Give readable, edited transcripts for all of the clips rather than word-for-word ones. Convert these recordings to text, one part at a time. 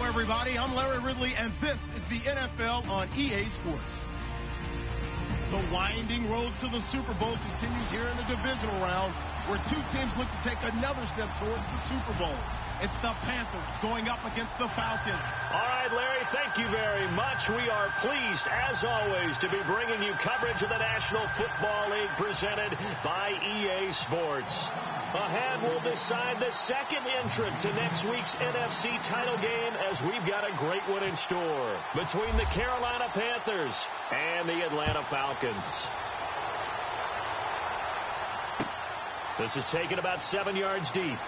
everybody. I'm Larry Ridley, and this is the NFL on EA Sports. The winding road to the Super Bowl continues here in the divisional round, where two teams look to take another step towards the Super Bowl. It's the Panthers going up against the Falcons. All right, Larry, thank you very much. We are pleased, as always, to be bringing you coverage of the National Football League presented by EA Sports. Ahead, we'll decide the second entrant to next week's NFC title game, as we've got a great one in store between the Carolina Panthers and the Atlanta Falcons. This is taken about 7 yards deep.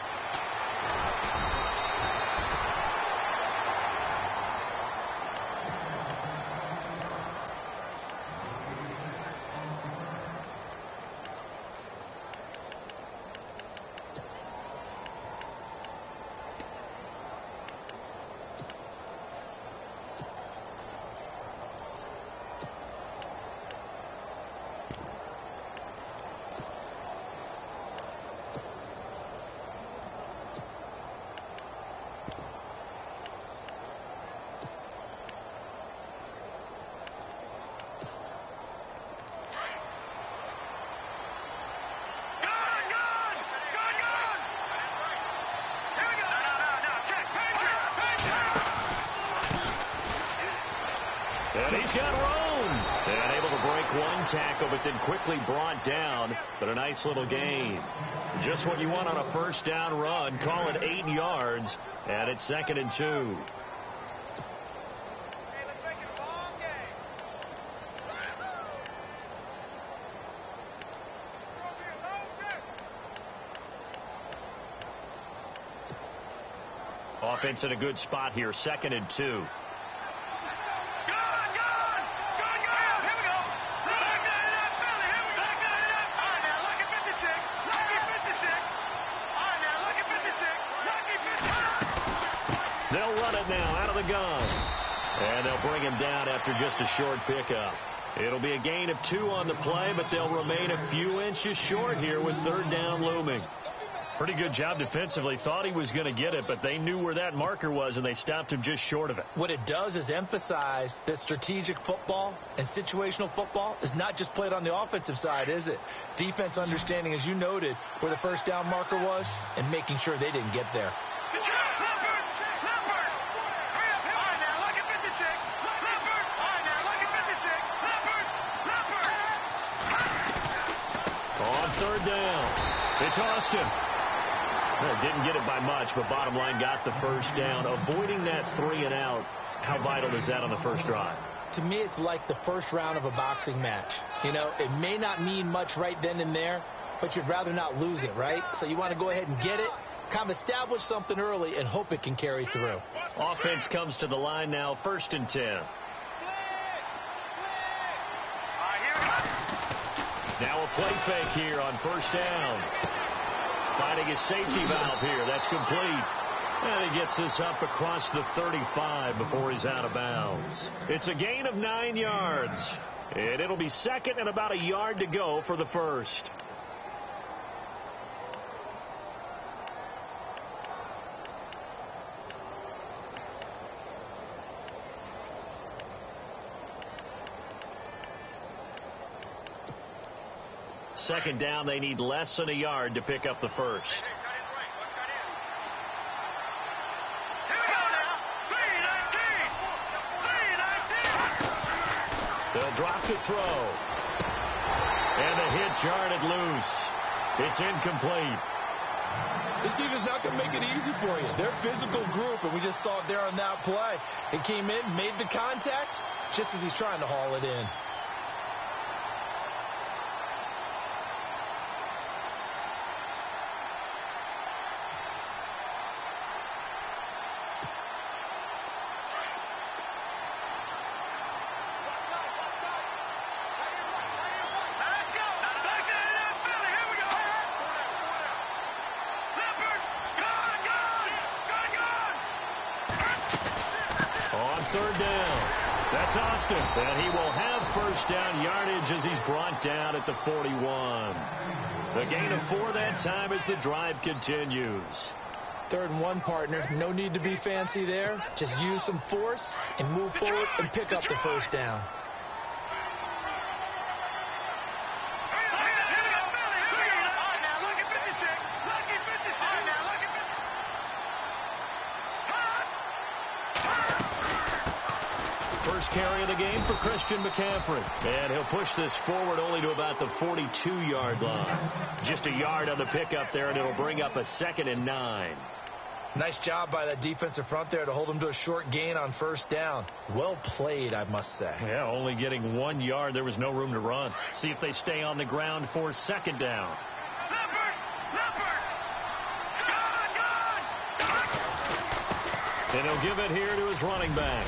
And he's got room. And able to break one tackle, but then quickly brought down. But a nice little gain. Just what you want on a first down run. Call it 8 yards. And it's 2nd and 2. Hey, let's make it a long game. Offense in a good spot here. 2nd and 2. They'll run it now out of the gun. And they'll bring him down after just a short pickup. It'll be a gain of 2 on the play, but they'll remain a few inches short here with 3rd down looming. Pretty good job defensively. Thought he was going to get it, but they knew where that marker was, and they stopped him just short of it. What it does is emphasize that strategic football and situational football is not just played on the offensive side, is it? Defense understanding, as you noted, where the first down marker was and making sure they didn't get there. On 3rd down, it's Austin. Didn't get it by much, but bottom line got the first down. Avoiding that 3 and out, how vital is that on the first drive? To me, it's like the first round of a boxing match. You know, it may not mean much right then and there, but you'd rather not lose it, right? So you want to go ahead and get it, kind of establish something early, and hope it can carry through. Offense comes to the line now, 1st and 10. Now a play fake here on 1st down. Finding his safety valve here. That's complete. And he gets this up across the 35 before he's out of bounds. It's a gain of 9 yards. And it'll be 2nd and about a yard to go for the first. Second down, they need less than a yard to pick up the first. They'll drop to throw. And the hit jarred it loose. It's incomplete. This team is not going to make it easy for you. They're a physical group, and we just saw it there on that play. It came in, made the contact, just as he's trying to haul it in. Third down. That's Austin. And he will have first down yardage as he's brought down at the 41. The gain of 4 that time as the drive continues. 3rd and 1, partner. No need to be fancy there. Just use some force and move forward and pick up the first down. First carry of the game for Christian McCaffrey. And he'll push this forward only to about the 42-yard line. Just a yard on the pickup there, and it'll bring up a 2nd and 9. Nice job by that defensive front there to hold him to a short gain on first down. Well played, I must say. Yeah, only getting 1 yard. There was no room to run. See if they stay on the ground for 2nd down. And he'll give it here to his running back.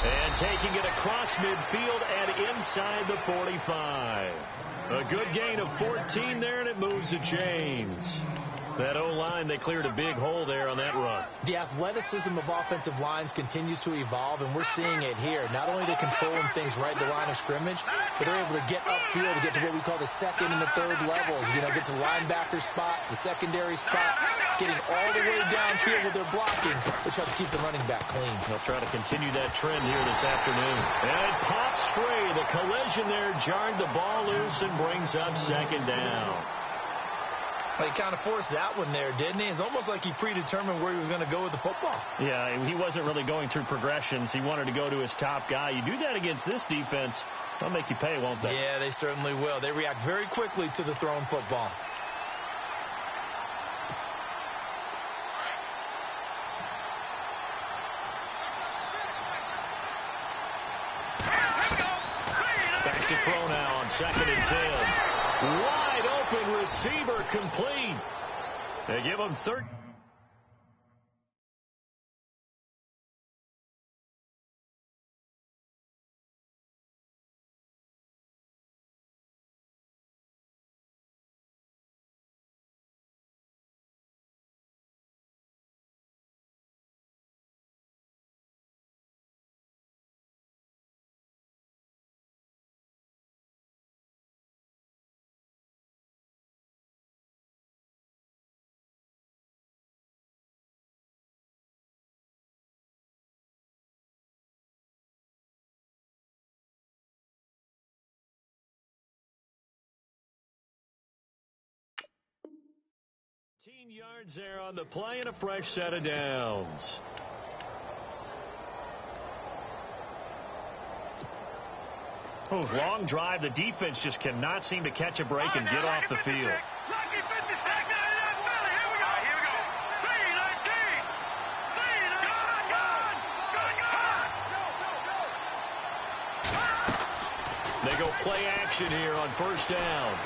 And taking it across midfield and inside the 45. A good gain of 14 there, and it moves the chains. That O-line, they cleared a big hole there on that run. The athleticism of offensive lines continues to evolve, and we're seeing it here. Not only are they controlling things right at the line of scrimmage, but they're able to get upfield to get to what we call the 2nd and the 3rd levels. You know, get to the linebacker spot, the secondary spot, getting all the way downfield with their blocking, which helps keep the running back clean. They'll try to continue that trend here this afternoon. And it pops free. The collision there jarred the ball loose and brings up 2nd down. Well, he kind of forced that one there, didn't he? It's almost like he predetermined where he was going to go with the football. Yeah, he wasn't really going through progressions. He wanted to go to his top guy. You do that against this defense, they'll make you pay, won't they? Yeah, they certainly will. They react very quickly to the thrown football. Back to throw now on 2nd and 10. Wide open receiver complete. They give him 13. Yards there on the play and a fresh set of downs. Oh, long drive. The defense just cannot seem to catch a break and get off the field. They go play action here on first down.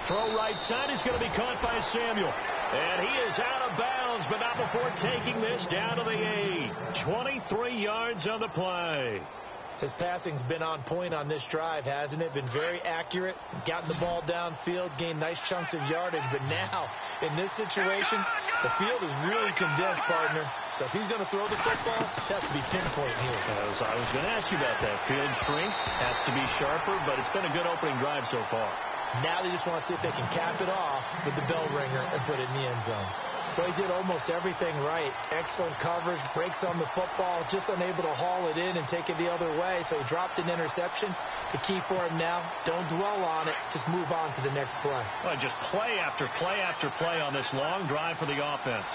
Throw right side is going to be caught by Samuel. And he is out of bounds, but not before taking this down to the 8. 23 yards on the play. His passing's been on point on this drive, hasn't it? Been very accurate, gotten the ball downfield, gained nice chunks of yardage. But now, in this situation, the field is really condensed, partner. So if he's going to throw the football, it has to be pinpoint here. I was going to ask you about that. Field shrinks, has to be sharper, but it's been a good opening drive so far. Now they just want to see if they can cap it off with the bell ringer and put it in the end zone. Well, he did almost everything right. Excellent coverage, breaks on the football, just unable to haul it in and take it the other way. So he dropped an interception. The key for him now, don't dwell on it. Just move on to the next play. Well, just play after play after play on this long drive for the offense.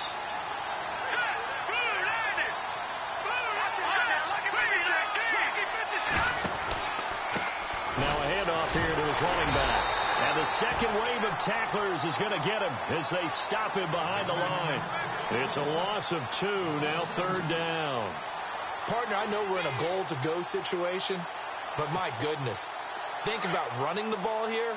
Now a handoff here to his running back. And the second wave of tacklers is going to get him as they stop him behind the line. It's a loss of 2, now 3rd down. Partner, I know we're in a goal-to-go situation, but my goodness, think about running the ball here.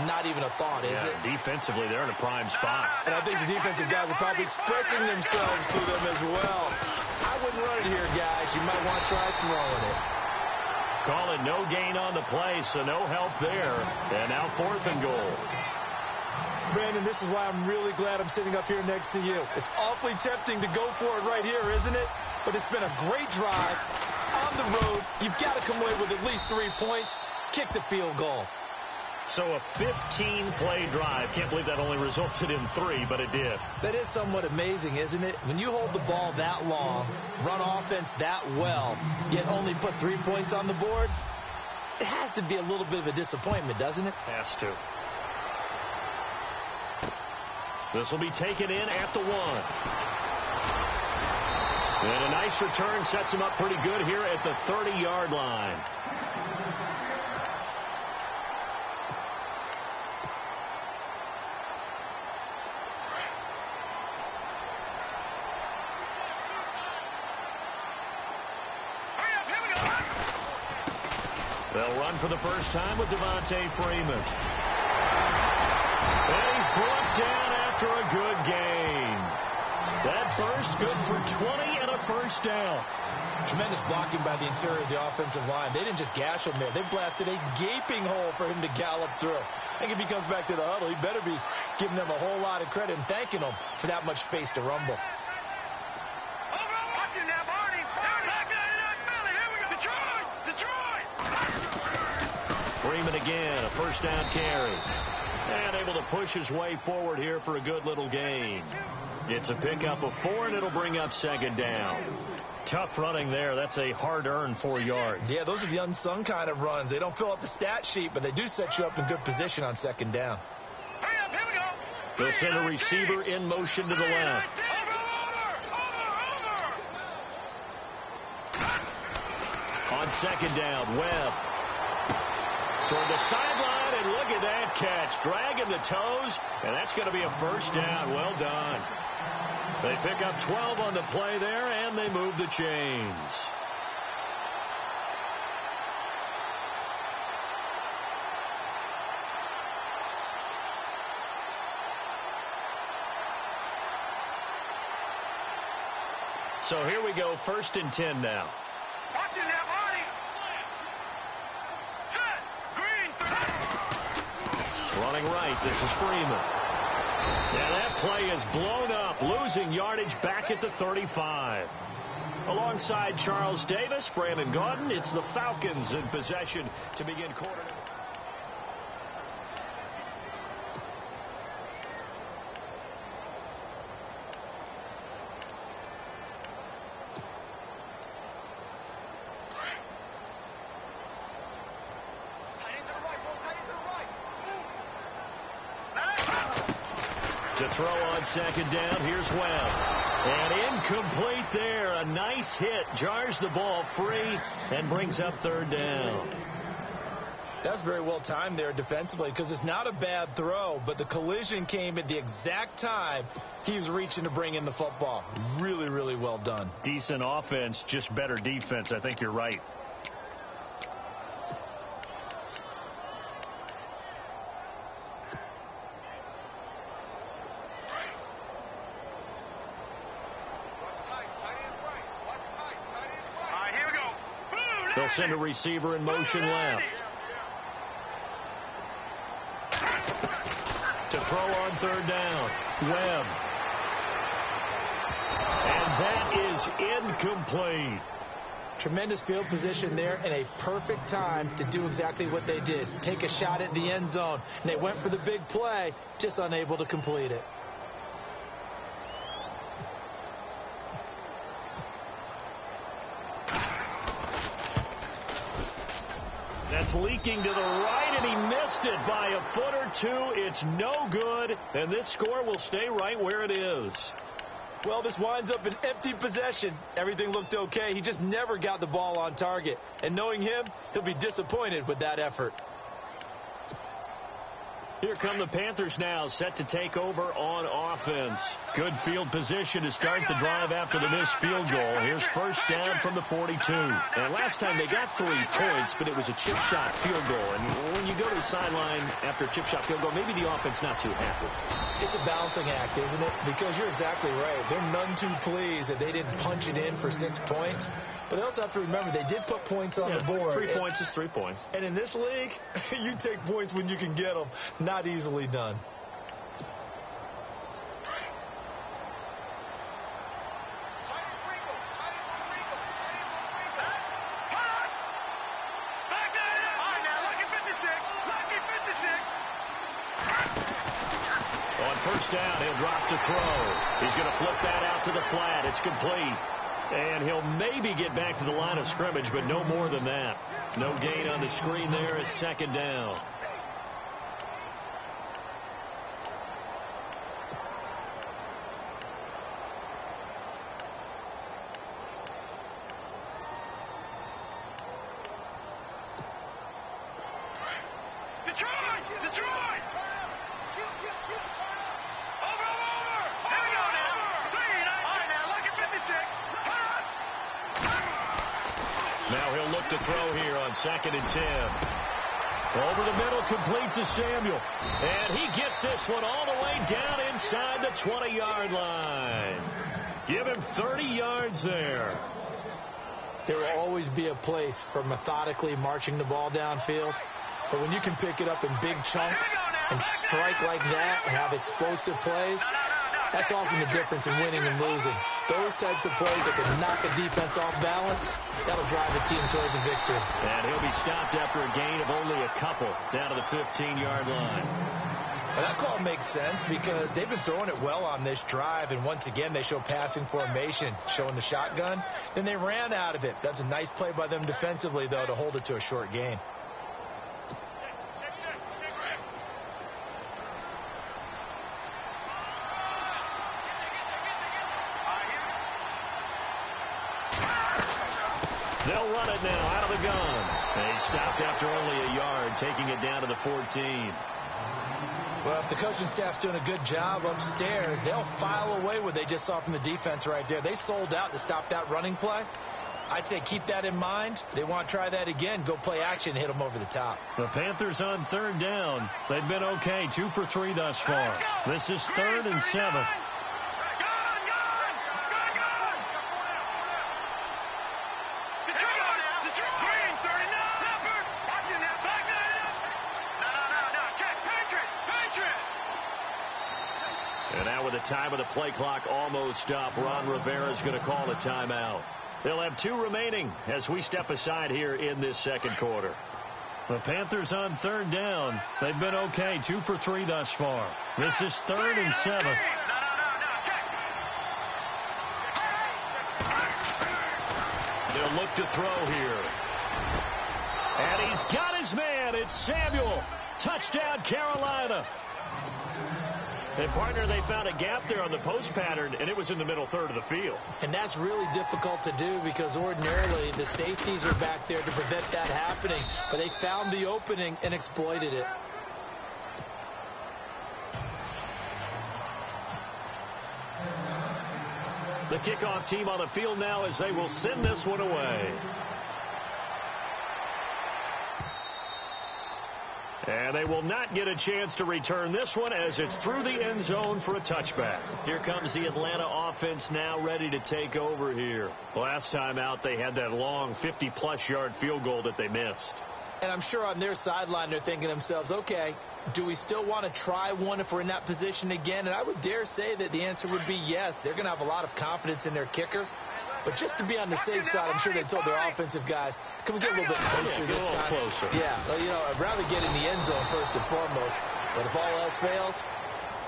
Not even a thought, is it? Defensively, they're in a prime spot. And I think the defensive guys are probably expressing themselves to them as well. I wouldn't run it here, guys. You might want to try throwing it. Call it no gain on the play, so no help there. And now 4th and goal. Brandon, this is why I'm really glad I'm sitting up here next to you. It's awfully tempting to go for it right here, isn't it? But it's been a great drive on the road. You've got to come away with at least 3 points. Kick the field goal. So a 15-play drive. Can't believe that only resulted in 3, but it did. That is somewhat amazing, isn't it? When you hold the ball that long, run offense that well, yet only put 3 points on the board, it has to be a little bit of a disappointment, doesn't it? Has to. This will be taken in at the 1. And a nice return sets him up pretty good here at the 30-yard line. They'll run for the first time with Devontae Freeman. And he's brought down after a good gain. That burst good for 20 and a first down. Tremendous blocking by the interior of the offensive line. They didn't just gash him there. They blasted a gaping hole for him to gallop through. I think if he comes back to the huddle, he better be giving them a whole lot of credit and thanking them for that much space to rumble. Freeman again, a first down carry. And able to push his way forward here for a good little gain. It's a pickup of 4, and it'll bring up second down. Tough running there. That's a hard-earned 4 yards. Yeah, those are the unsung kind of runs. They don't fill up the stat sheet, but they do set you up in good position on second down. They'll send a receiver in motion to the left. On second down, Webb. Toward the sideline, and look at that catch. Dragging the toes, and that's going to be a first down. Well done. They pick up 12 on the play there, and they move the chains. So here we go, 1st and 10 now. Running right, this is Freeman. And that play is blown up, losing yardage back at the 35. Alongside Charles Davis, Brandon Gaudin, it's the Falcons in possession to begin quarter. To throw on second down, here's Webb. And incomplete there. A nice hit. Jars the ball free and brings up 3rd down. That's very well timed there defensively, because it's not a bad throw, but the collision came at the exact time he was reaching to bring in the football. Really, really well done. Decent offense, just better defense. I think you're right. They'll send a receiver in motion left. To throw on 3rd down, Webb. And that is incomplete. Tremendous field position there and a perfect time to do exactly what they did. Take a shot at the end zone. And they went for the big play, just unable to complete it. That's leaking to the right, and he missed it by a foot or 2. It's no good, and this score will stay right where it is. Well, this winds up an empty possession. Everything looked okay. He just never got the ball on target. And knowing him, he'll be disappointed with that effort. Here come the Panthers now, set to take over on offense. Good field position to start the drive after the missed field goal. Here's first down from the 42. And last time they got 3 points, but it was a chip shot field goal. And when you go to the sideline after a chip shot field goal, maybe the offense not too happy. It's a balancing act, isn't it? Because you're exactly right. They're none too pleased that they didn't punch it in for 6 points. But they also have to remember they did put points on the board. 3 points is 3 points. And in this league, you take points when you can get them. Not easily done. first down. He'll drop to throw. He's going to flip that out to the flat. It's complete. And he'll maybe get back to the line of scrimmage, but no more than that. No gain on the screen there. It's second down. To throw here on 2nd and 10. Over the middle, complete to Samuel. And he gets this one all the way down inside the 20-yard line. Give him 30 yards there. There will always be a place for methodically marching the ball downfield. But when you can pick it up in big chunks and strike like that and have explosive plays, that's often the difference in winning and losing. Those types of plays that can knock a defense off balance, that'll drive the team towards a victory. And he'll be stopped after a gain of only a couple down to the 15-yard line. Well, that call makes sense because they've been throwing it well on this drive, and once again they show passing formation, showing the shotgun. Then they ran out of it. That's a nice play by them defensively, though, to hold it to a short gain. They'll run it now out of the gun. They stopped after only a yard, taking it down to the 14. Well, if the coaching staff's doing a good job upstairs, they'll file away what they just saw from the defense right there. They sold out to stop that running play. I'd say keep that in mind. If they want to try that again, go play action and hit them over the top. The Panthers on 3rd down. They've been okay, 2 for 3 thus far. This is 3rd and 7. And now with the time of the play clock almost up, Ron Rivera is going to call a timeout. They'll have 2 remaining as we step aside here in this second quarter. The Panthers on 3rd down. They've been okay, 2 for 3 thus far. This is 3rd and 7. They'll look to throw here. And he's got his man. It's Samuel. Touchdown, Carolina. And, partner, they found a gap there on the post pattern, and it was in the middle third of the field. And that's really difficult to do because ordinarily the safeties are back there to prevent that happening. But they found the opening and exploited it. The kickoff team on the field now as they will send this one away. And they will not get a chance to return this one as it's through the end zone for a touchback. Here comes the Atlanta offense now ready to take over here. Last time out, they had that long 50-plus yard field goal that they missed. And I'm sure on their sideline they're thinking to themselves, okay, do we still want to try one if we're in that position again? And I would dare say that the answer would be yes. They're going to have a lot of confidence in their kicker. But just to be on the safe side, I'm sure they told their offensive guys, can we get a little bit closer this time? Closer. Yeah, well, you know, I'd rather get in the end zone first and foremost. But if all else fails,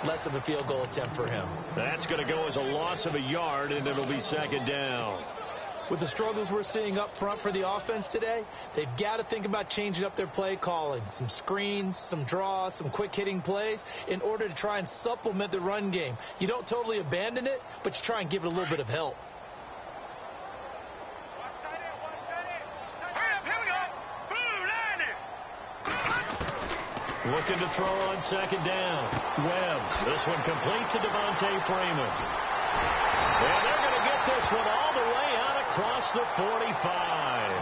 less of a field goal attempt for him. That's going to go as a loss of a yard, and it'll be second down. With the struggles we're seeing up front for the offense today, they've got to think about changing up their play calling. Some screens, some draws, some quick-hitting plays in order to try and supplement the run game. You don't totally abandon it, but you try and give it a little bit of help. Looking to throw on second down. Webb. This one complete to Devontae Freeman. And they're going to get this one all the way out across the 45.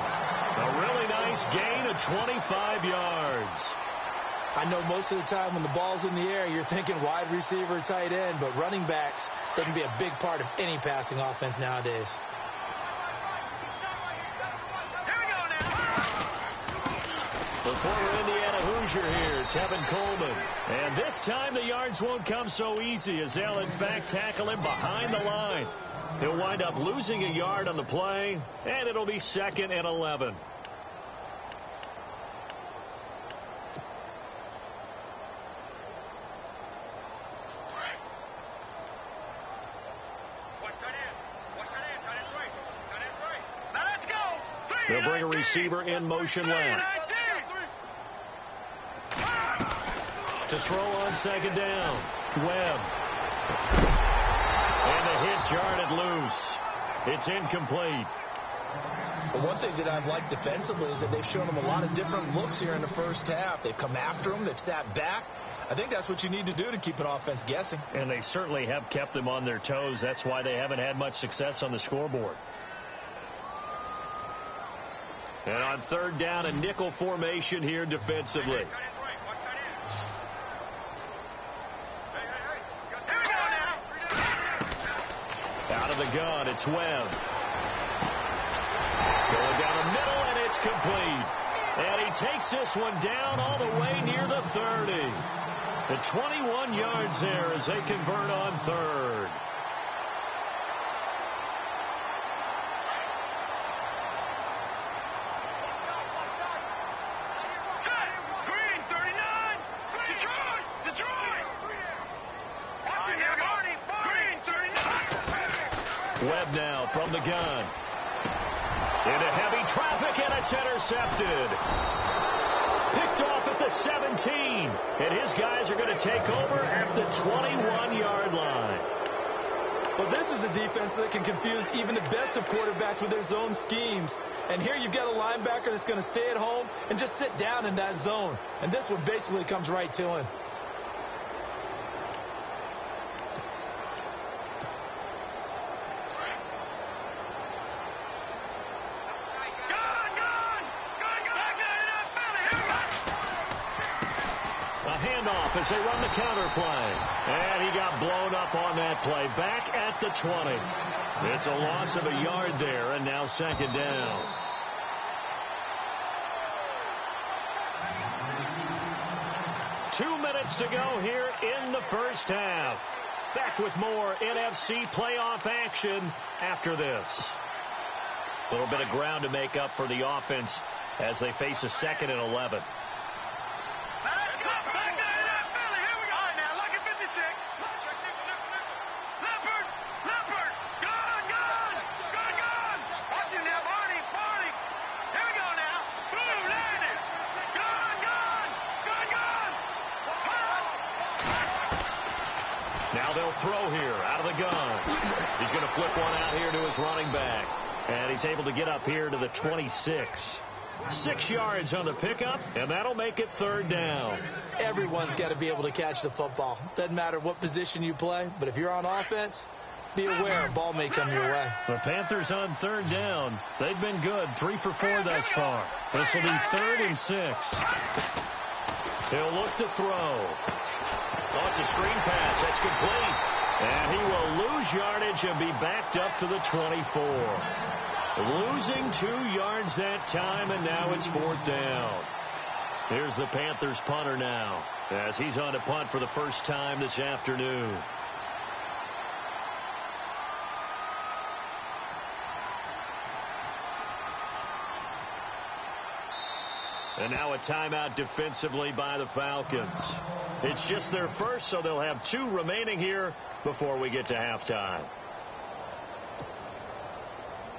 A really nice gain of 25 yards. I know most of the time when the ball's in the air, you're thinking wide receiver, tight end, but running backs, they can be a big part of any passing offense nowadays. The former Indiana Hoosier here, Tevin Coleman. And this time the yards won't come so easy as they'll, in fact, tackle him behind the line. He'll wind up losing a yard on the play, and it'll be 2nd and 11. They'll bring a receiver in motion left. To throw on second down. Webb. And the hit jarred it loose. It's incomplete. The one thing that I've liked defensively is that they've shown them a lot of different looks here in the first half. They've come after them. They've sat back. I think that's what you need to do to keep an offense guessing. And they certainly have kept them on their toes. That's why they haven't had much success on the scoreboard. And on third down, a nickel formation here defensively. Out of the gun, it's Webb. Going down the middle, and it's complete. And he takes this one down all the way near the 30. The 21 yards there as they convert on third. Green, 39. Detroit. Watching there, Marty. Green, 39. Webb now from the gun. Into heavy traffic, and it's intercepted. Picked off at the 17. And his guys are going to take over at the 21-yard line. Well, this is a defense that can confuse even the best of quarterbacks with their zone schemes. And here you've got a linebacker that's going to stay at home and just sit down in that zone. And this one basically comes right to him. As they run the counter play. And he got blown up on that play. Back at the 20. It's a loss of a yard there, and now second down. Two minutes to go here in the first half. Back with more NFC playoff action after this. A little bit of ground to make up for the offense as they face a 2nd and 11. Now they'll throw here out of the gun. He's going to flip one out here to his running back. And he's able to get up here to the 26. 6 yards on the pickup, and that'll make it third down. Everyone's got to be able to catch the football. Doesn't matter what position you play, but if you're on offense, be aware a ball may come your way. The Panthers on third down. They've been good, 3 for 4 thus far. This will be 3rd and 6. He'll look to throw. Oh, it's a screen pass. That's complete. And he will lose yardage and be backed up to the 24. Losing 2 yards that time, and now it's 4th down. Here's the Panthers punter now as he's on to punt for the first time this afternoon. And now a timeout defensively by the Falcons. It's just their first, so they'll have 2 remaining here before we get to halftime.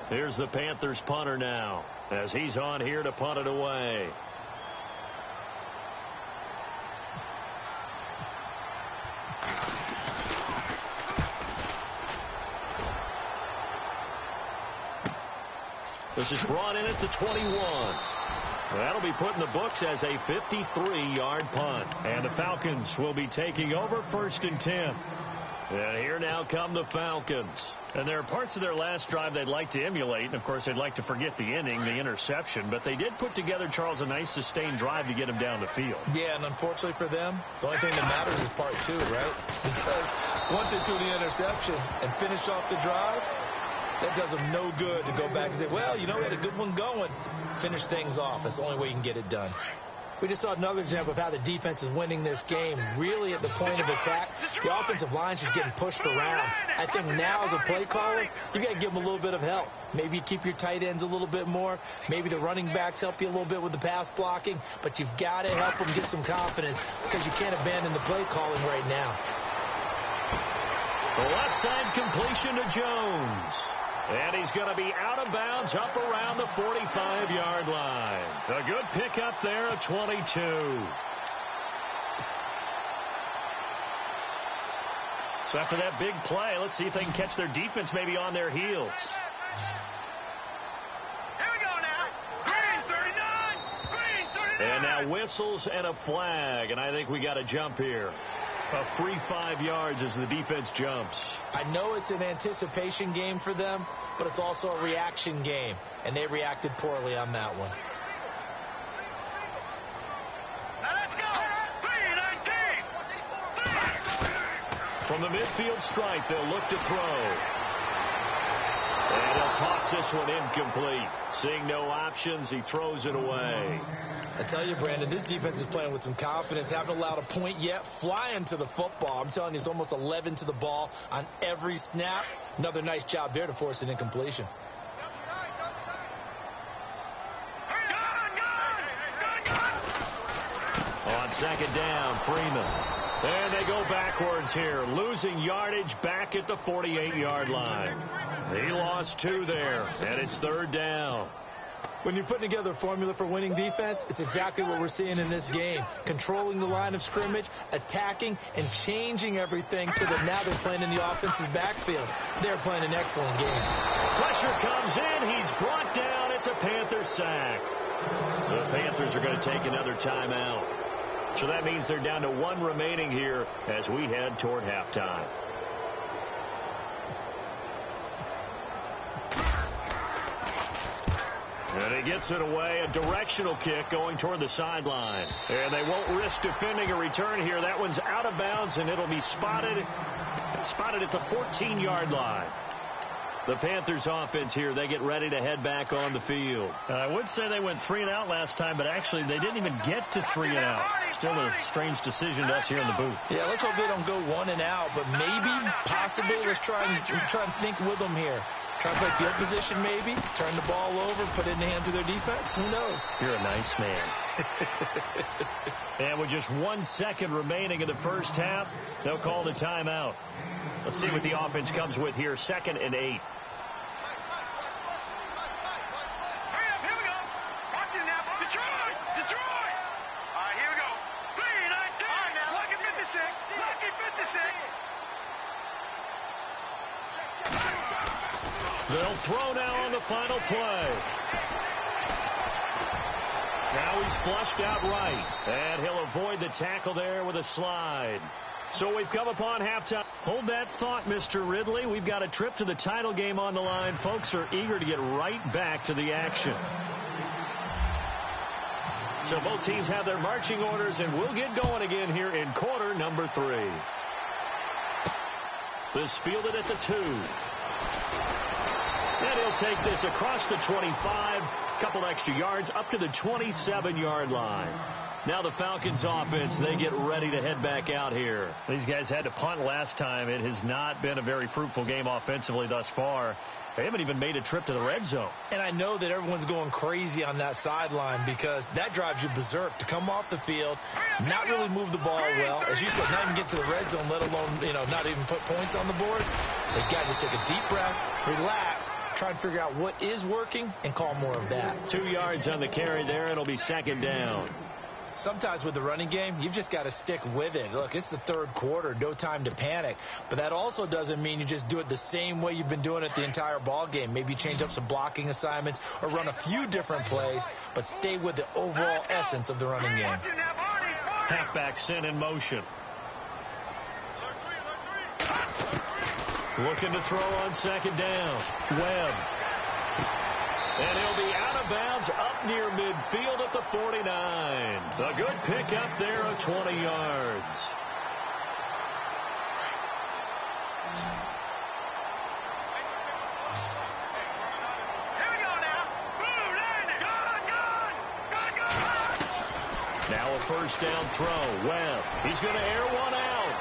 Here's the Panthers punter now as he's on here to punt it away. This is brought in at the 21. That'll be put in the books as a 53-yard punt. And the Falcons will be taking over 1st and 10. And here now come the Falcons. And there are parts of their last drive they'd like to emulate. And, of course, they'd like to forget the inning, the interception. But they did put together, Charles, a nice sustained drive to get him down the field. Yeah, and unfortunately for them, the only thing that matters is part 2, right? Because once they threw the interception and finished off the drive, that does them no good to go back and say, well, you know, we had a good one going. Finish things off. That's the only way you can get it done. We just saw another example of how the defense is winning this game. Really at the point of attack, the offensive line's just getting pushed around. I think now as a play caller, you got to give them a little bit of help. Maybe you keep your tight ends a little bit more. Maybe the running backs help you a little bit with the pass blocking. But you've got to help them get some confidence because you can't abandon the play calling right now. The left side completion to Jones. And he's going to be out of bounds up around the 45-yard line. A good pickup there at 22. So after that big play, let's see if they can catch their defense maybe on their heels. Here we go now. Green 39. Green 39. And now whistles and a flag, and I think we got a jump here. A free 5 yards as the defense jumps. I know it's an anticipation game for them, but it's also a reaction game, and they reacted poorly on that one. Now let's go. Green 19. From the midfield stripe, they'll look to throw. And he'll toss this one incomplete. Seeing no options, he throws it away. I tell you, Brandon, this defense is playing with some confidence. Haven't allowed a point yet. Flying to the football. I'm telling you, it's almost 11 to the ball on every snap. Another nice job there to force an incompletion. On second down, Freeman. And they go backwards here, losing yardage back at the 48-yard line. He lost 2 there, and it's third down. When you're putting together a formula for winning defense, it's exactly what we're seeing in this game. Controlling the line of scrimmage, attacking, and changing everything so that now they're playing in the offense's backfield. They're playing an excellent game. Pressure comes in. He's brought down. It's a Panther sack. The Panthers are going to take another timeout. So that means they're down to 1 remaining here as we head toward halftime. And he gets it away, a directional kick going toward the sideline. And they won't risk defending a return here. That one's out of bounds, and it'll be spotted at the 14-yard line. The Panthers offense here, they get ready to head back on the field. I would say they went 3 and out last time, but actually they didn't even get to 3 and out. Still a strange decision to us here in the booth. Yeah, let's hope they don't go 1 and out, but maybe, possibly, let's try and think with them here. Try to play field position maybe, turn the ball over, put it in the hands of their defense. Who knows? You're a nice man. And with just 1 second remaining in the first half, they'll call the timeout. Let's see what the offense comes with here, 2nd and 8. They'll throw now on the final play. Now he's flushed out right. And he'll avoid the tackle there with a slide. So we've come upon halftime. Hold that thought, Mr. Ridley. We've got a trip to the title game on the line. Folks are eager to get right back to the action. So both teams have their marching orders, and we'll get going again here in quarter number 3. This fielded at the 2. And he'll take this across the 25, couple extra yards, up to the 27-yard line. Now the Falcons offense, they get ready to head back out here. These guys had to punt last time. It has not been a very fruitful game offensively thus far. They haven't even made a trip to the red zone. And I know that everyone's going crazy on that sideline because that drives you berserk to come off the field, not really move the ball well. As you said, not even get to the red zone, let alone, not even put points on the board. They've got to just take a deep breath, relax, try and figure out what is working and call more of that. 2 yards on the carry there. It'll be 2nd down. Sometimes with the running game, you've just got to stick with it. Look, it's the 3rd quarter, no time to panic. But that also doesn't mean you just do it the same way you've been doing it the entire ball game. Maybe change up some blocking assignments or run a few different plays, but stay with the overall essence of the running game. Halfback sent in motion. Looking to throw on 2nd down. Webb. And he'll be out of bounds up near midfield at the 49. A good pickup there of 20 yards. Here we go now. Boom, landing. Gone. Now a 1st down throw. Webb. He's going to air one out.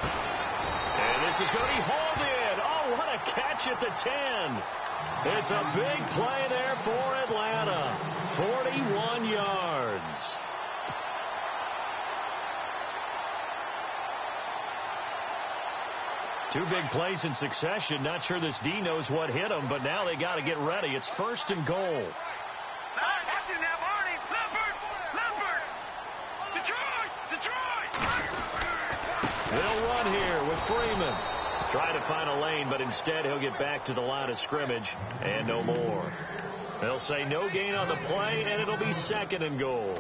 And this is going to be hauled in. Oh, what a catch at the 10. It's a big play there for Atlanta. 41 yards. Two big plays in succession. Not sure this D knows what hit him, but now they got to get ready. It's 1st and goal. They'll run here with Freeman. Try to find a lane, but instead he'll get back to the line of scrimmage and no more. They'll say no gain on the play, and it'll be 2nd and goal.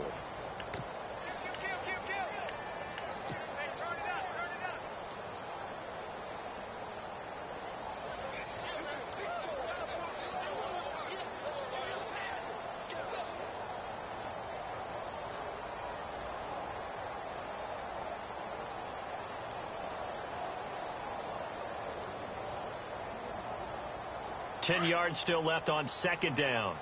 Ten yards still left on 2nd down.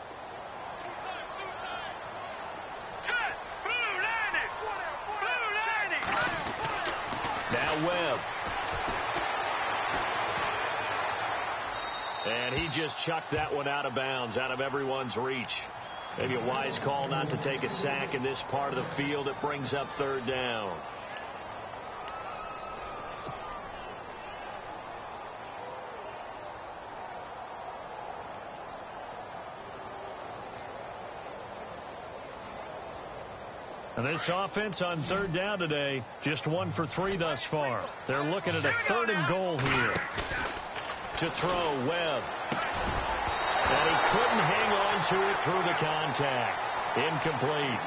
Now Webb. And he just chucked that one out of bounds, out of everyone's reach. Maybe a wise call not to take a sack in this part of the field. It brings up 3rd down. And this offense on 3rd down today, just 1 for 3 thus far. They're looking at a 3rd and goal here. To throw, Webb. And he couldn't hang on to it through the contact. Incomplete.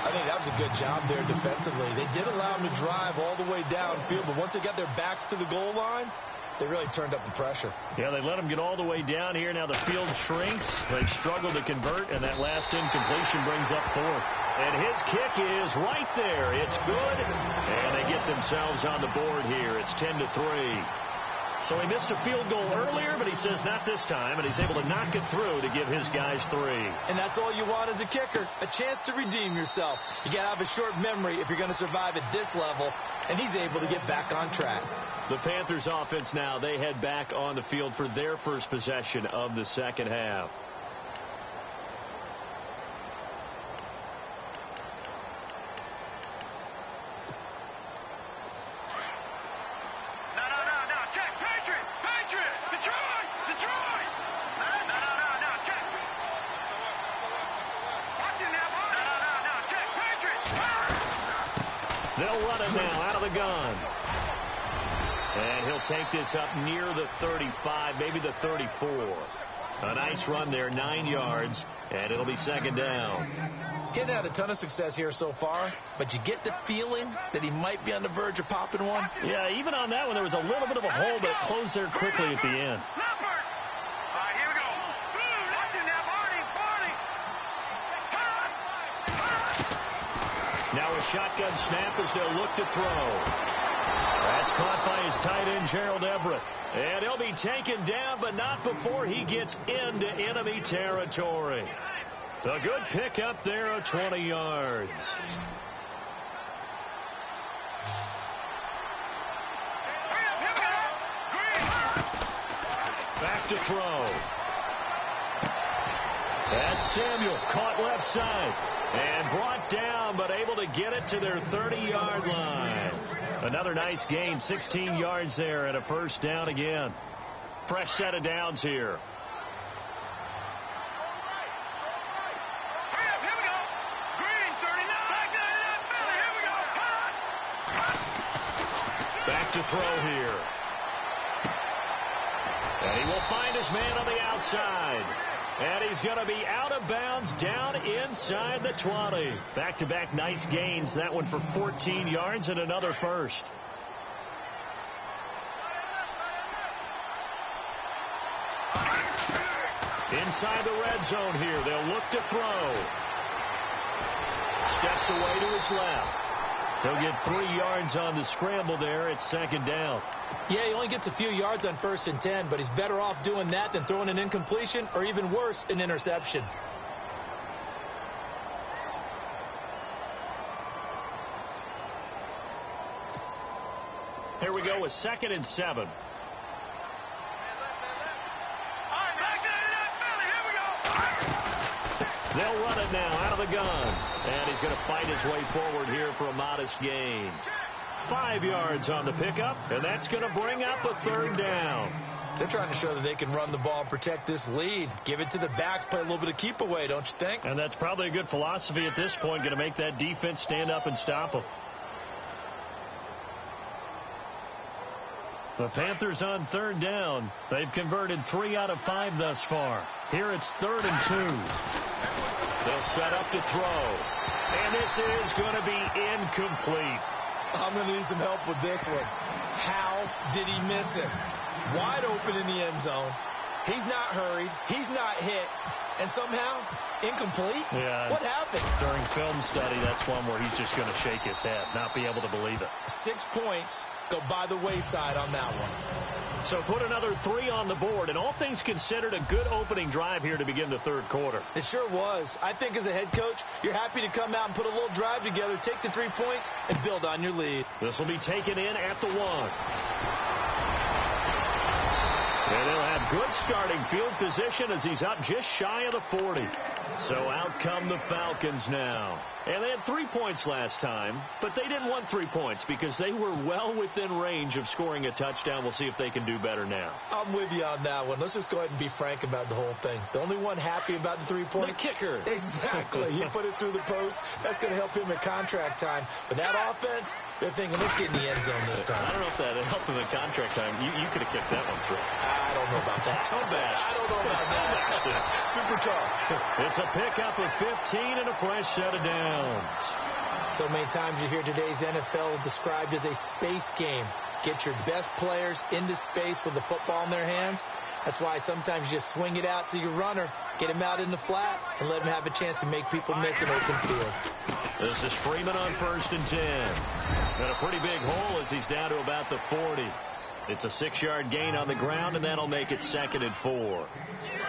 I think that was a good job there defensively. They did allow him to drive all the way downfield, but once they got their backs to the goal line, they really turned up the pressure. Yeah, they let him get all the way down here. Now the field shrinks. They've struggled to convert, and that last incompletion brings up 4th. And his kick is right there. It's good, and they get themselves on the board here. It's 10-3. So he missed a field goal earlier, but he says not this time, and he's able to knock it through to give his guys 3. And that's all you want as a kicker, a chance to redeem yourself. You got to have a short memory if you're going to survive at this level, and he's able to get back on track. The Panthers offense now, they head back on the field for their first possession of the 2nd half. They'll run it now out of the gun. And he'll take this up near the 35, maybe the 34. A nice run there, 9 yards, and it'll be 2nd down. He hasn't had a ton of success here so far, but you get the feeling that he might be on the verge of popping one. Yeah, even on that one, there was a little bit of a hole, but it closed there quickly at the end. Now a shotgun snap as they'll look to throw. That's caught by his tight end, Gerald Everett. And he'll be taken down, but not before he gets into enemy territory. A good pickup there of 20 yards. Back to throw. That's Samuel, caught left side. And brought down, but able to get it to their 30-yard line. Another nice gain, 16 yards there, and a 1st down again. Fresh set of downs here. Back to throw here. And he will find his man on the outside. And he's going to be out of bounds down inside the 20. Back-to-back nice gains. That one for 14 yards and another 1st. Inside the red zone here. They'll look to throw. Steps away to his left. He'll get 3 yards on the scramble there. It's 2nd down. Yeah, he only gets a few yards on 1st and 10, but he's better off doing that than throwing an incompletion or even worse, an interception. Here we go with 2nd and 7. They'll run it now out of the gun. And he's going to fight his way forward here for a modest gain. 5 yards on the pickup, and that's going to bring up a third down. They're trying to show that they can run the ball and protect this lead. Give it to the backs, play a little bit of keep away, don't you think? And that's probably a good philosophy at this point, going to make that defense stand up and stop them. The Panthers on third down. They've converted 3 out of 5 thus far. Here it's 3rd and 2. They'll set up to throw. And this is going to be incomplete. I'm going to need some help with this one. How did he miss it? Wide open in the end zone. He's not hurried. He's not hit. And somehow, incomplete? Yeah. What happened? During film study, that's one where he's just going to shake his head, not be able to believe it. 6 points go by the wayside on that one. So put another 3 on the board, and all things considered, a good opening drive here to begin the third quarter. It sure was. I think as a head coach, you're happy to come out and put a little drive together, take the 3 points, and build on your lead. This will be taken in at the 1. And he'll have good starting field position as he's up just shy of the 40. So out come the Falcons now. And they had 3 points last time, but they didn't want 3 points because they were well within range of scoring a touchdown. We'll see if they can do better now. I'm with you on that one. Let's just go ahead and be frank about the whole thing. The only one happy about the 3-point. The kicker. Exactly. He put it through the post. That's going to help him at contract time. But that offense, they're thinking, let's get in the end zone this time. I don't know if that helped him at contract time. You could have kicked that one through. I don't know about that. Toe bash. I don't know about that. Super tough. It's a pickup of 15 and a fresh set of downs. So many times you hear today's NFL described as a space game. Get your best players into space with the football in their hands. That's why sometimes you just swing it out to your runner, get him out in the flat, and let him have a chance to make people miss an open field. This is Freeman on 1st and 10. And a pretty big hole as he's down to about the 40. It's a 6-yard gain on the ground, and that'll make it 2nd and 4.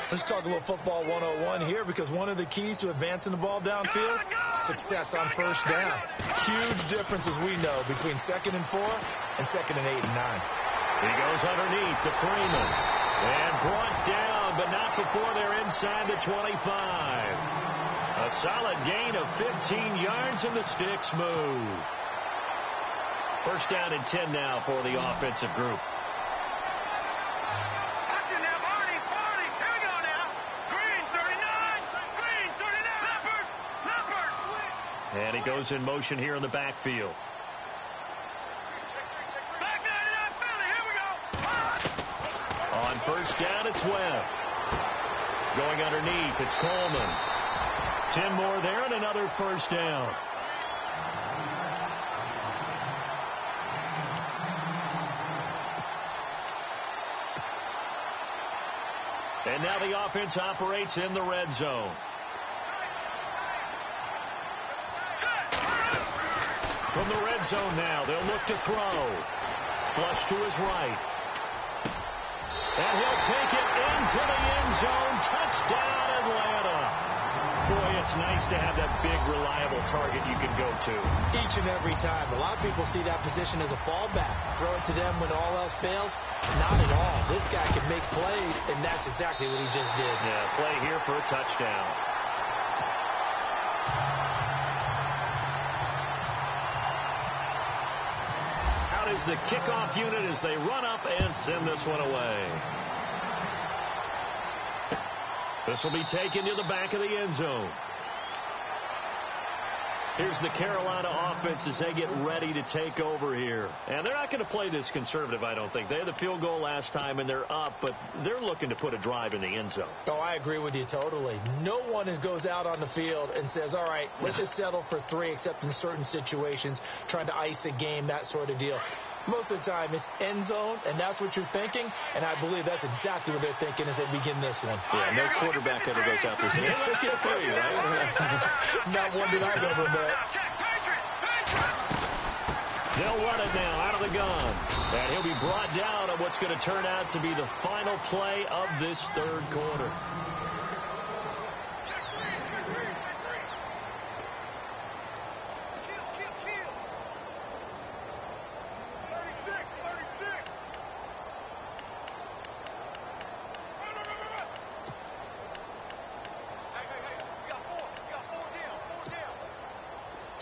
Let's talk a little football 101 here, because one of the keys to advancing the ball downfield, success on first down. Huge difference, as we know, between 2nd and 4 and 2nd and 8 and 9. He goes underneath to Freeman. And brought down, but not before they're inside the 25. A solid gain of 15 yards, and the sticks move. First down and 10 now for the offensive group. Action now, Barney. Here we go now. Green 39. Green 39. Leopard. And he goes in motion here in the backfield. Back 99, Philly. Here we go. On first down, it's Webb. Going underneath, it's Coleman. 10 more there and another first down. And now the offense operates in the red zone. From the red zone now, they'll look to throw. Flush to his right. And he'll take it into the end zone. Touchdown, Atlanta. Boy, it's nice to have that big, reliable target you can go to. Each and every time. A lot of people see that position as a fallback. Throw it to them when all else fails. Not at all. This guy can make plays, and that's exactly what he just did. Yeah, play here for a touchdown. Out is the kickoff unit as they run up and send this one away. This will be taken to the back of the end zone. Here's the Carolina offense as they get ready to take over here. And they're not going to play this conservative, I don't think. They had the field goal last time, and they're up, but they're looking to put a drive in the end zone. Oh, I agree with you totally. No one goes out on the field and says, all right, let's just settle for 3, except in certain situations, trying to ice a game, that sort of deal. Most of the time, it's end zone, and that's what you're thinking, and I believe that's exactly what they're thinking as they begin this one. Yeah, no quarterback ever goes out there saying, hey, let's get 3, right? Not one that I've ever met. They'll run it now out of the gun, and he'll be brought down on what's going to turn out to be the final play of this third quarter.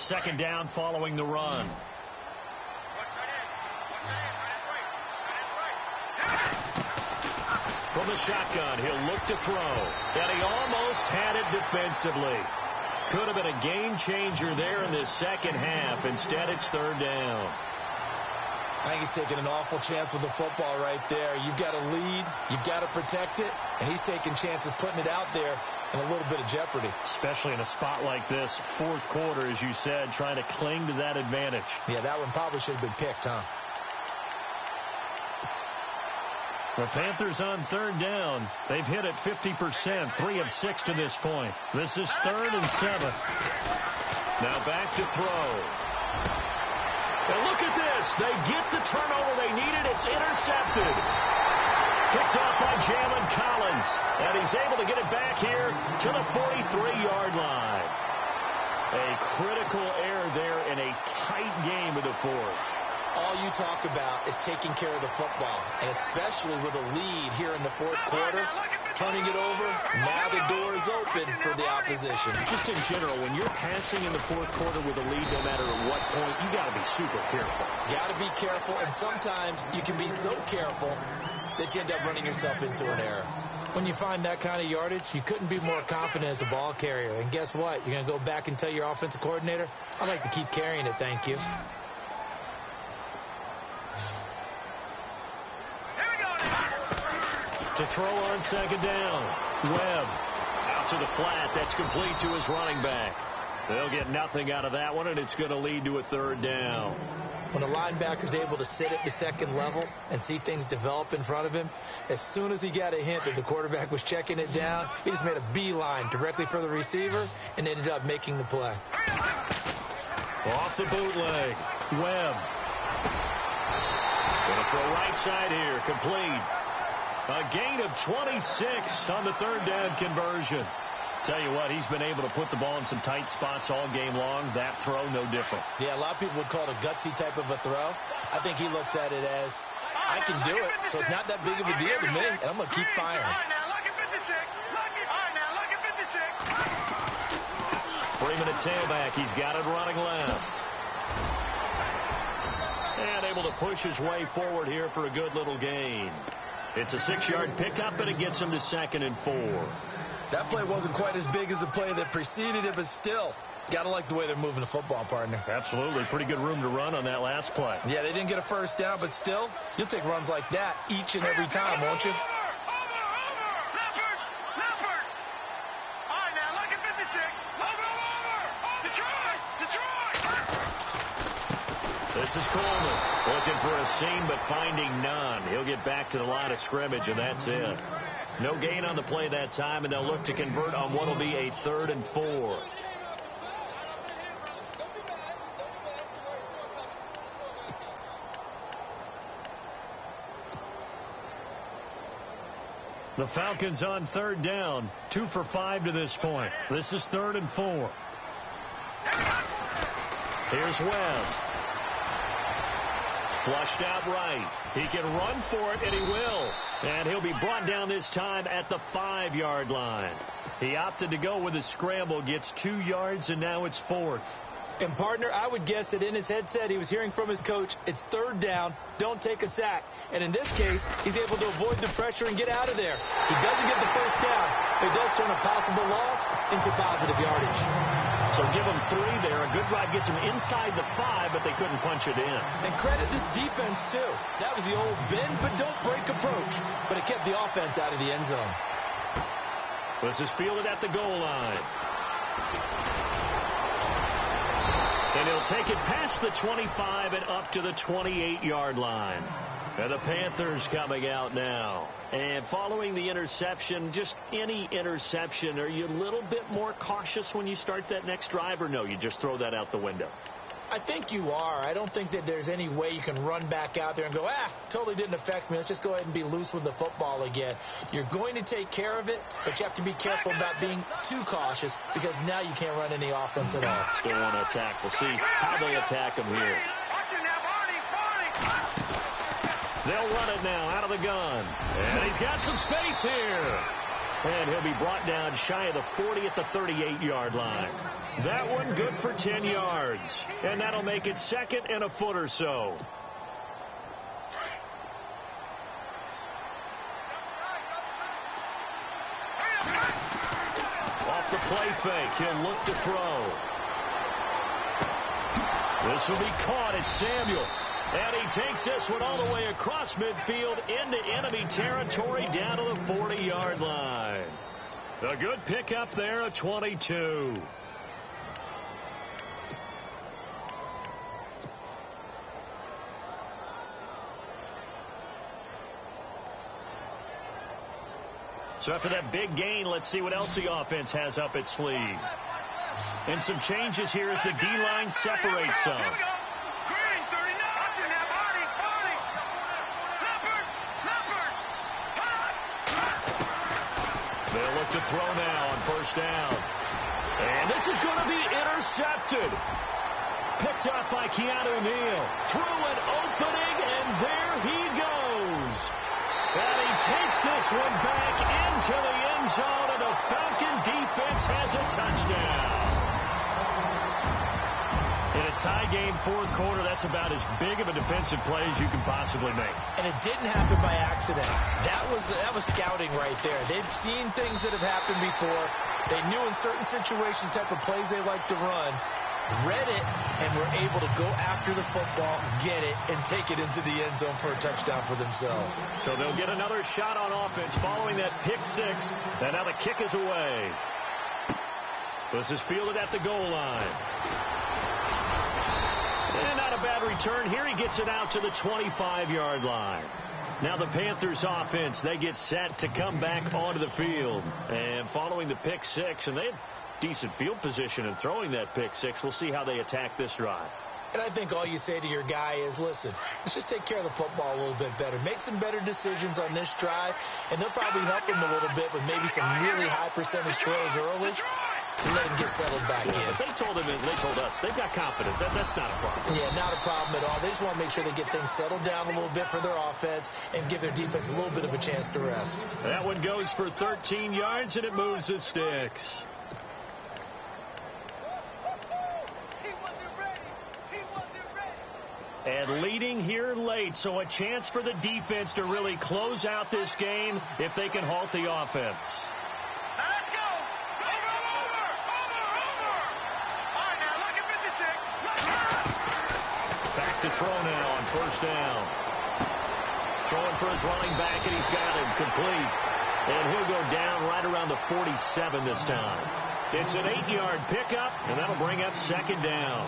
Hey, 2nd down following the run. From the shotgun, he'll look to throw. And he almost had it defensively. Could have been a game changer there in this second half. Instead, it's third down. I think he's taking an awful chance with the football right there. You've got a lead. You've got to protect it. And he's taking chances putting it out there in a little bit of jeopardy. Especially in a spot like this, fourth quarter, as you said, trying to cling to that advantage. Yeah, that one probably should have been picked, huh? The Panthers on third down. They've hit it 50%, 3 of 6 to this point. This is 3rd and 7. Now back to throw. And look at this. They get the turnover they needed. It's intercepted. Picked off by Jalen Collins. And he's able to get it back here to the 43-yard line. A critical error there in a tight game of the fourth. All you talk about is taking care of the football, and especially with a lead here in the fourth quarter, turning it over, now the door is open for the opposition. Just in general, when you're passing in the fourth quarter with a lead, no matter at what point, you got to be super careful. Got to be careful, and sometimes you can be so careful that you end up running yourself into an error. When you find that kind of yardage, you couldn't be more confident as a ball carrier. And guess what? You're going to go back and tell your offensive coordinator, I'd like to keep carrying it, thank you. To throw on second down. Webb out to the flat. That's complete to his running back. They'll get nothing out of that one, and it's going to lead to a third down. When a linebacker's able to sit at the second level and see things develop in front of him, as soon as he got a hint that the quarterback was checking it down, he just made a beeline directly for the receiver and ended up making the play. Off the bootleg. Webb. Going to throw right side here. Complete. A gain of 26 on the third down conversion. Tell you what, he's been able to put the ball in some tight spots all game long. That throw, no different. Yeah, a lot of people would call it a gutsy type of a throw. I think he looks at it as, I can do it, so it's not that big of a deal to me, and I'm going to keep firing. Freeman at tailback. He's got it running left. And able to push his way forward here for a good little gain. It's a 6-yard pickup, and it gets him to 2nd and 4. That play wasn't quite as big as the play that preceded it, but still, got to like the way they're moving the football, partner. Absolutely. Pretty good room to run on that last play. Yeah, they didn't get a first down, but still, you'll take runs like that each and every time, won't you? This is Coleman looking for a seam but finding none. He'll get back to the line of scrimmage, and that's it. No gain on the play that time, and they'll look to convert on what will be a 3rd and 4. The Falcons on third down, 2 for 5 to this point. This is 3rd and 4. Here's Webb. Flushed out right. He can run for it, and he will. And he'll be brought down this time at the 5-yard line. He opted to go with a scramble, gets 2 yards, and now it's 4th. And, partner, I would guess that in his headset he was hearing from his coach, it's 3rd down, don't take a sack. And in this case, he's able to avoid the pressure and get out of there. He doesn't get the first down, but it does turn a possible loss into positive yardage. So give them 3 there. A good drive gets them inside the 5, but they couldn't punch it in. And credit this defense, too. That was the old bend but don't break approach, but it kept the offense out of the end zone. This is fielded at the goal line. And he'll take it past the 25 and up to the 28-yard line. And the Panthers coming out now. And following the interception, just any interception, are you a little bit more cautious when you start that next drive, or no, you just throw that out the window? I think you are. I don't think that there's any way you can run back out there and go, totally didn't affect me. Let's just go ahead and be loose with the football again. You're going to take care of it, but you have to be careful about being too cautious because now you can't run any offense at all. Still want to attack. We'll see how they attack him here. They'll run it now out of the gun. And he's got some space here. And he'll be brought down shy of the 40 at the 38-yard line. That one good for 10 yards. And that'll make it 2nd and a foot or so. play fake. He'll look to throw. This will be caught. It's Samuel. And he takes this one all the way across midfield into enemy territory down to the 40-yard line. A good pickup there, a 22. So after that big gain, let's see what else the offense has up its sleeve. And some changes here as the D-line separates some. Green, 39. Watching that body. They'll look to throw now on first down. And this is going to be intercepted. Picked up by Keanu Neal. Through an opening, and there he goes. And he takes this one back into the end zone, and the Falcon defense has a touchdown. In a tie game, fourth quarter, that's about as big of a defensive play as you can possibly make. And it didn't happen by accident. That was scouting right there. They've seen things that have happened before. They knew in certain situations the type of plays they like to run. Read it, and were able to go after the football, get it, and take it into the end zone for a touchdown for themselves. So they'll get another shot on offense following that pick six. And now the kick is away. This is fielded at the goal line. And not a bad return. Here he gets it out to the 25-yard line. Now the Panthers offense, they get set to come back onto the field. And following the pick six, and they have decent field position in throwing that pick six. We'll see how they attack this drive. And I think all you say to your guy is, listen, let's just take care of the football a little bit better. Make some better decisions on this drive, and they'll probably help him a little bit with maybe some really high percentage throws early to let him get settled back in. If they told him, they told us, they've got confidence. That's not a problem. Yeah, not a problem at all. They just want to make sure they get things settled down a little bit for their offense and give their defense a little bit of a chance to rest. That one goes for 13 yards, and it moves the sticks. And leading here late, so a chance for the defense to really close out this game if they can halt the offense. Let's go. Over. All right, now look at 56. Back to throw now on first down. Throwing for his running back, and he's got him complete. And he'll go down right around the 47 this time. It's an 8-yard pickup, and that'll bring up second down.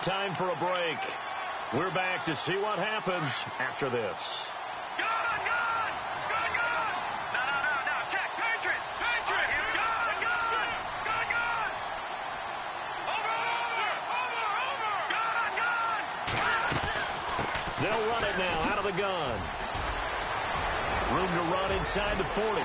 Time for a break. We're back to see what happens after this. Gun. No. Check. Patriot. Over. Gun. They'll run it now out of the gun. Room to run inside the 40.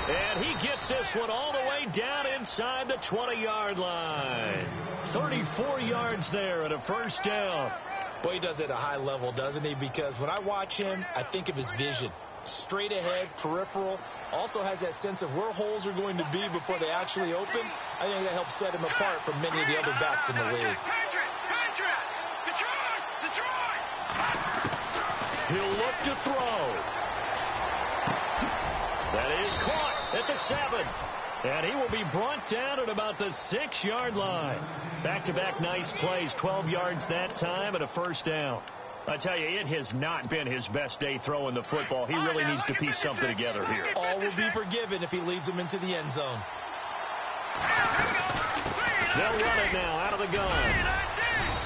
And he gets this one all the way down inside the 20-yard line. 34 yards there at a first down. Boy, he does it at a high level, doesn't he? Because when I watch him, I think of his vision. Straight ahead, peripheral. Also has that sense of where holes are going to be before they actually open. I think that helps set him apart from many of the other backs in the league. Patriot. Detroit. He'll look to throw. That is caught at the 7. And he will be brought down at about the 6-yard line. Back-to-back nice plays, 12 yards that time and a first down. I tell you, it has not been his best day throwing the football. He really needs to piece something together here. All will be forgiven if he leads them into the end zone. They'll run it now out of the gun.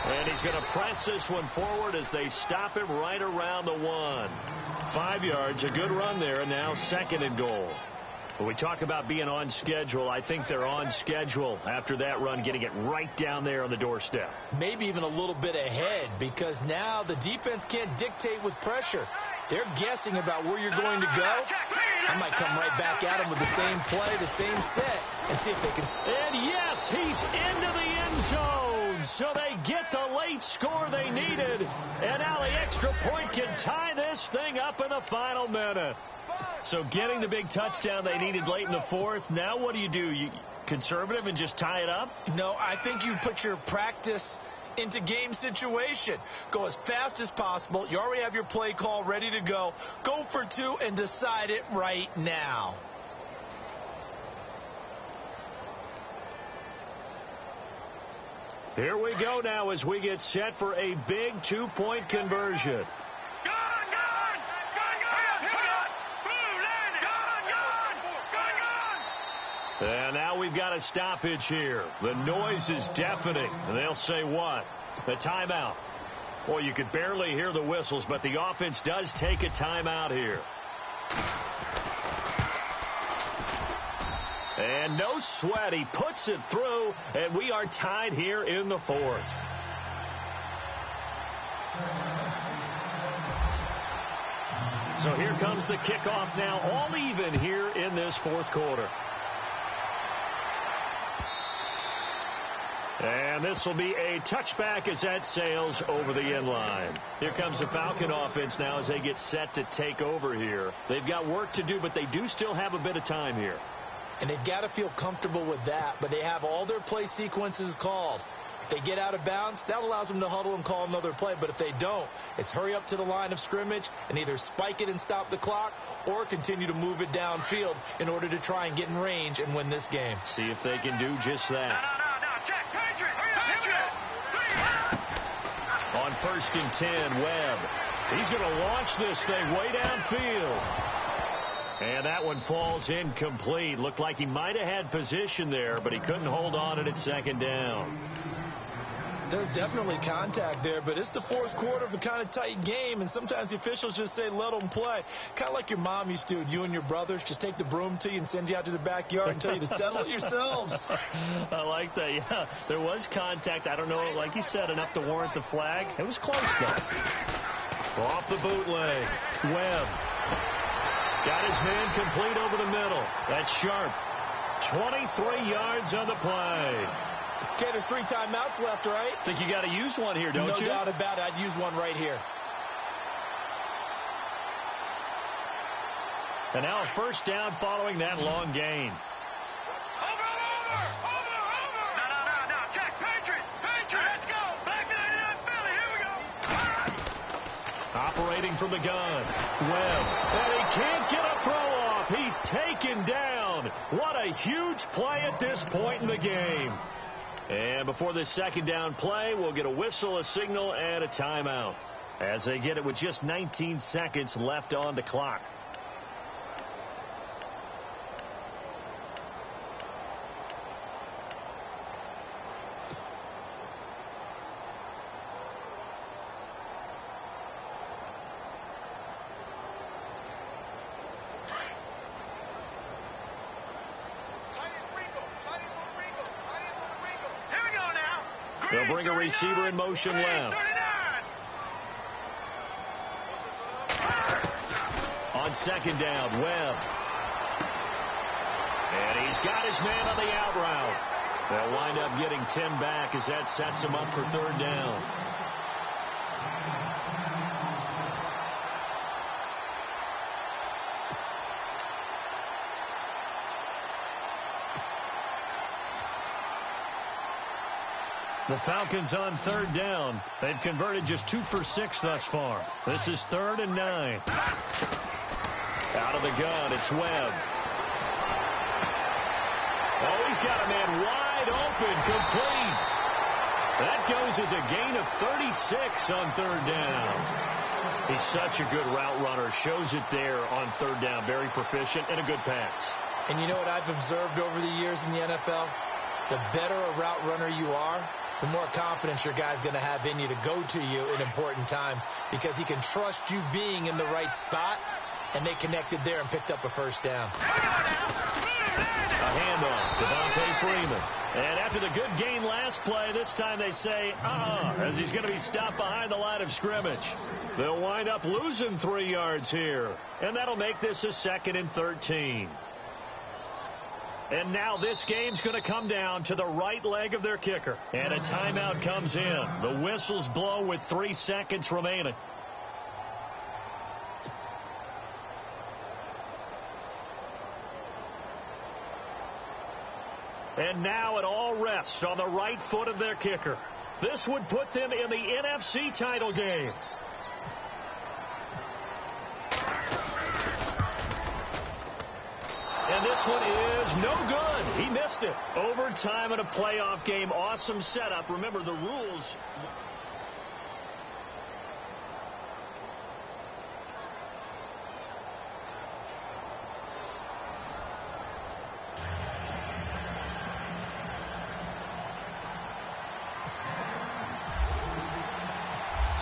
And he's going to press this one forward as they stop him right around the 1. 5 yards, a good run there, and now second and goal. When we talk about being on schedule, I think they're on schedule after that run, getting it right down there on the doorstep. Maybe even a little bit ahead, because now the defense can't dictate with pressure. They're guessing about where you're going to go. I might come right back at them with the same play, the same set, and see if they can. And yes, he's into the end zone. So they get the late score they needed. And now the extra point can tie this thing up in the final minute. So getting the big touchdown they needed late in the fourth. Now what do? You conservative and just tie it up? No, I think you put your practice into game situation. Go as fast as possible. You already have your play call ready to go. Go for two and decide it right now. Here we go now as we get set for a big two-point conversion. And now we've got a stoppage here. The noise is deafening. And they'll say what? A timeout. Well, you could barely hear the whistles, but the offense does take a timeout here. And no sweat. He puts it through, and we are tied here in the fourth. So here comes the kickoff now, all even here in this fourth quarter. And this will be a touchback as that sails over the end line. Here comes the Falcon offense now as they get set to take over here. They've got work to do, but they do still have a bit of time here. And they've got to feel comfortable with that, but they have all their play sequences called. If they get out of bounds, that allows them to huddle and call another play. But if they don't, it's hurry up to the line of scrimmage and either spike it and stop the clock or continue to move it downfield in order to try and get in range and win this game. See if they can do just that. On 1st and 10, Webb. He's going to launch this thing way downfield. And that one falls incomplete. Looked like he might have had position there, but he couldn't hold on at second down. There's definitely contact there, but it's the fourth quarter of a kind of tight game, and sometimes the officials just say, let them play. Kind of like your mom used to, you and your brothers, just take the broom to you and send you out to the backyard and tell you to settle it yourselves. I like that, yeah. There was contact. I don't know, like you said, enough to warrant the flag. It was close, though. Off the bootleg. Webb. Got his man complete over the middle. That's sharp. 23 yards on the play. Okay, there's 3 timeouts left, right? Think you got to use one here, don't you? No doubt about it. I'd use one right here. And now a first down following that long gain. No. Check. Patriot. Let's go. Back to the Philly. Here we go. Operating from the gun. Webb. And he can't get a throw off. He's taken down. What a huge play at this point in the game. And before this second down play, we'll get a whistle, a signal, and a timeout as they get it with just 19 seconds left on the clock. They'll bring a receiver in motion left. On second down, Webb. And he's got his man on the out route. They'll wind up getting 10 back as that sets him up for third down. The Falcons on third down. They've converted just 2 for 6 thus far. This is 3rd and 9. Out of the gun, it's Webb. Oh, he's got a man wide open, complete. That goes as a gain of 36 on third down. He's such a good route runner. Shows it there on third down. Very proficient and a good pass. And you know what I've observed over the years in the NFL? The better a route runner you are, the more confidence your guy's going to have in you to go to you in important times because he can trust you being in the right spot, and they connected there and picked up a first down. A handoff, Devontae Freeman. And after the good gain last play, this time they say, as he's going to be stopped behind the line of scrimmage. They'll wind up losing 3 yards here, and that'll make this a 2nd and 13. And now this game's going to come down to the right leg of their kicker. And a timeout comes in. The whistles blow with 3 seconds remaining. And now it all rests on the right foot of their kicker. This would put them in the NFC title game. And this one is no good. He missed it. Overtime in a playoff game. Awesome setup. Remember the rules.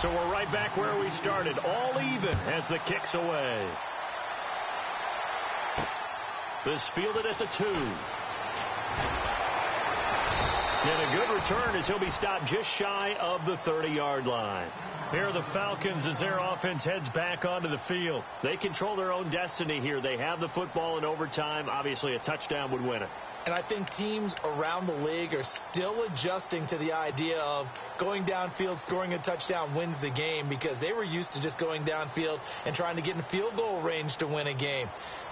So we're right back where we started. All even as the kick's away. This fielded at the 2. And a good return as he'll be stopped just shy of the 30-yard line. Here are the Falcons as their offense heads back onto the field. They control their own destiny here. They have the football in overtime. Obviously, a touchdown would win it. And I think teams around the league are still adjusting to the idea of going downfield, scoring a touchdown wins the game, because they were used to just going downfield and trying to get in field goal range to win a game.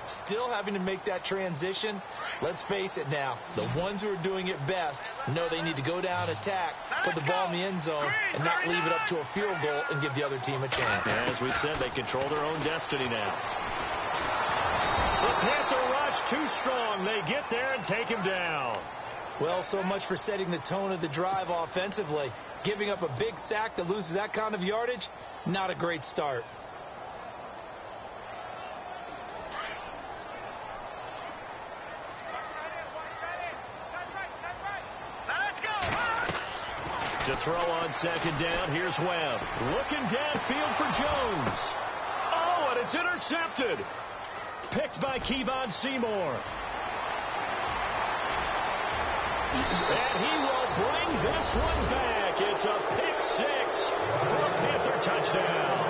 Still having to make that transition. Let's face it now, the ones who are doing it best know they need to go down, attack, put the ball in the end zone, and not leave it up to a field goal and give the other team a chance. As we said, they control their own destiny now. The Panther rush too strong. They get there and take him down. Well, so much for setting the tone of the drive offensively. Giving up a big sack that loses that kind of yardage, not a great start. To throw on second down, here's Webb. Looking downfield for Jones. Oh, and it's intercepted. Picked by Kevon Seymour. And he will bring this one back. It's a pick 6 for a Panther touchdown.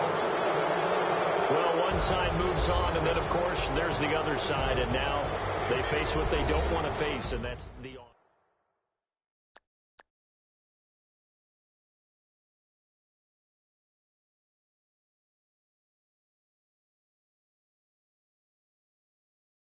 Well, one side moves on, and then, of course, there's the other side. And now they face what they don't want to face, and that's the